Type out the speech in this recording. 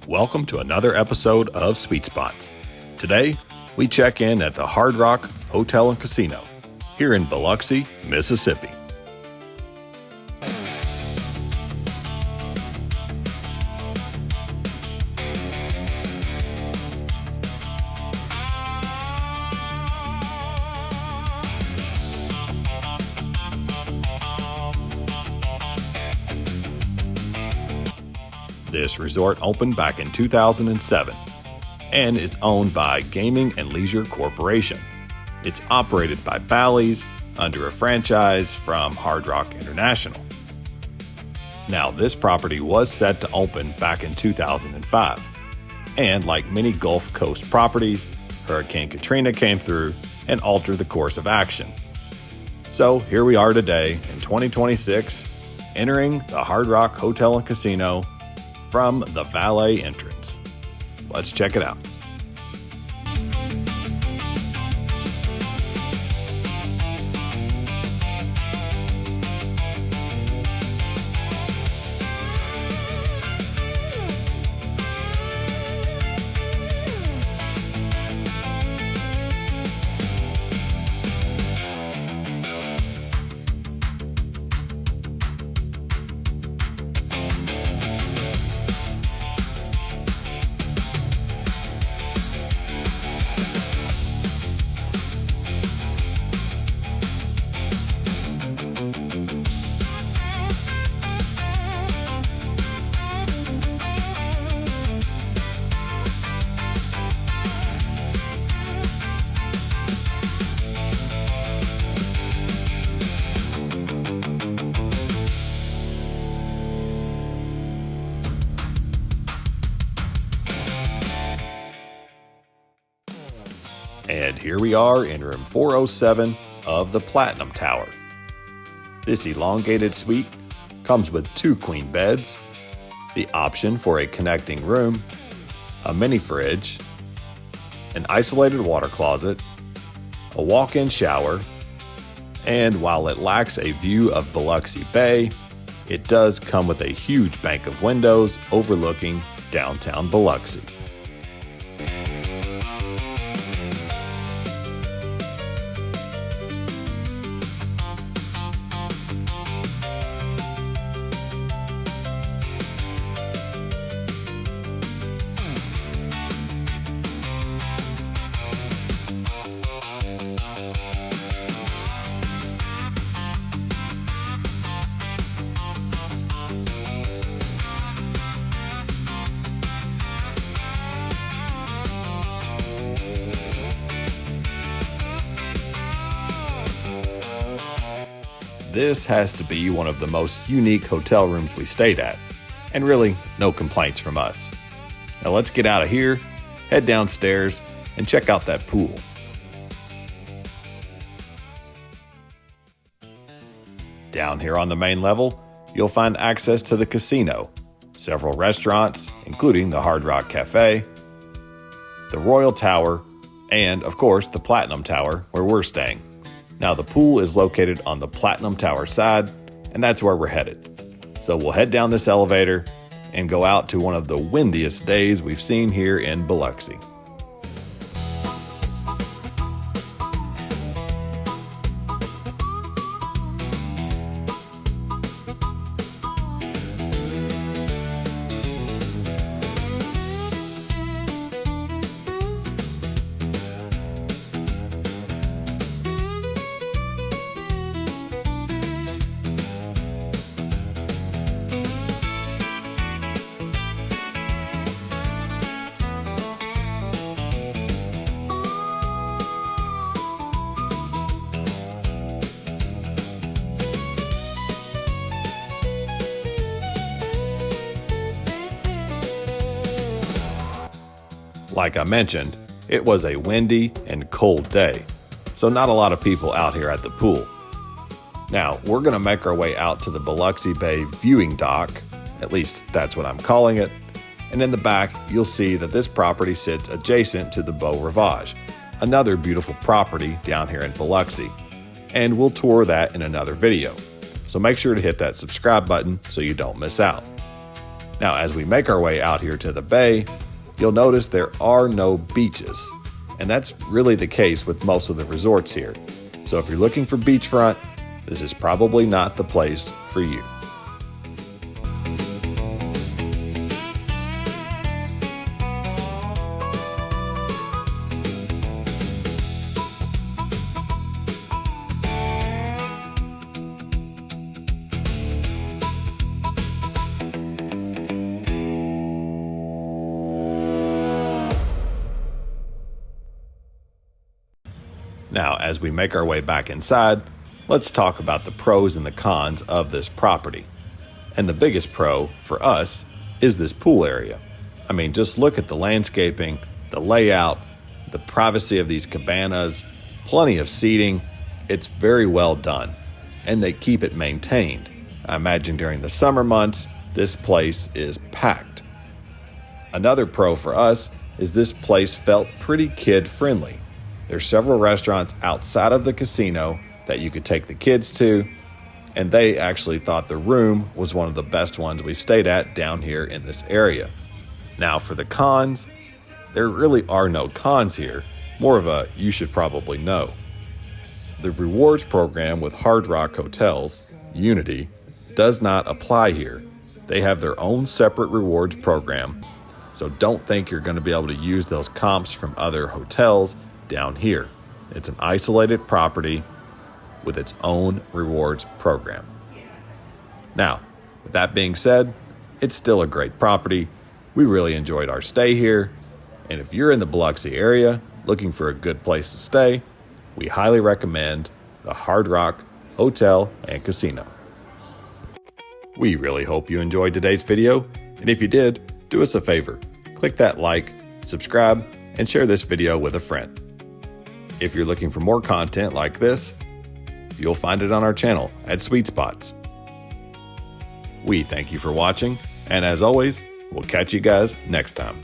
Welcome to another episode of Sweet Spots. Today, we check in at the Hard Rock Hotel and Casino here in Biloxi, Mississippi. This resort opened back in 2007 and is owned by Gaming and Leisure Corporation. It's operated by Bally's under a franchise from Hard Rock International. Now, this property was set to open back in 2005, and like many Gulf Coast properties, Hurricane Katrina came through and altered the course of action. So here we are today in 2026, entering the Hard Rock Hotel and Casino from the valet entrance. Let's check it out. And here we are in room 407 of the Platinum Tower. This elongated suite comes with 2 queen beds, the option for a connecting room, a mini fridge, an isolated water closet, a walk-in shower, and while it lacks a view of Biloxi Bay, it does come with a huge bank of windows overlooking downtown Biloxi. This has to be one of the most unique hotel rooms we stayed at, and really, no complaints from us. Now let's get out of here, head downstairs, and check out that pool. Down here on the main level, you'll find access to the casino, several restaurants, including the Hard Rock Cafe, the Royal Tower, and of course the Platinum Tower where we're staying. Now, the pool is located on the Platinum Tower side, and that's where we're headed. So we'll head down this elevator and go out to one of the windiest days we've seen here in Biloxi. Like I mentioned, it was a windy and cold day, so not a lot of people out here at the pool. Now, we're going to make our way out to the Biloxi Bay viewing dock, at least that's what I'm calling it, and in the back, you'll see that this property sits adjacent to the Beau Rivage, another beautiful property down here in Biloxi, and we'll tour that in another video. So make sure to hit that subscribe button so you don't miss out. Now, as we make our way out here to the bay, you'll notice there are no beaches. And that's really the case with most of the resorts here. So if you're looking for beachfront, this is probably not the place for you. Now, as we make our way back inside, let's talk about the pros and the cons of this property. And the biggest pro for us is this pool area. I mean, just look at the landscaping, the layout, the privacy of these cabanas, plenty of seating. It's very well done, and they keep it maintained. I imagine during the summer months, this place is packed. Another pro for us is this place felt pretty kid-friendly. There's several restaurants outside of the casino that you could take the kids to, and they actually thought the room was one of the best ones we've stayed at down here in this area. Now for the cons, there really are no cons here, more of a you should probably know. The rewards program with Hard Rock Hotels, Unity, does not apply here. They have their own separate rewards program, so don't think you're going to be able to use those comps from other hotels down here. It's an isolated property with its own rewards program. Now, with that being said, it's still a great property. We really enjoyed our stay here, and if you're in the Biloxi area looking for a good place to stay, we highly recommend the Hard Rock Hotel and Casino. We really hope you enjoyed today's video, and if you did, do us a favor, click that like, subscribe, and share this video with a friend. If you're looking for more content like this, you'll find it on our channel at Sweet Spots. We thank you for watching, and as always, we'll catch you guys next time.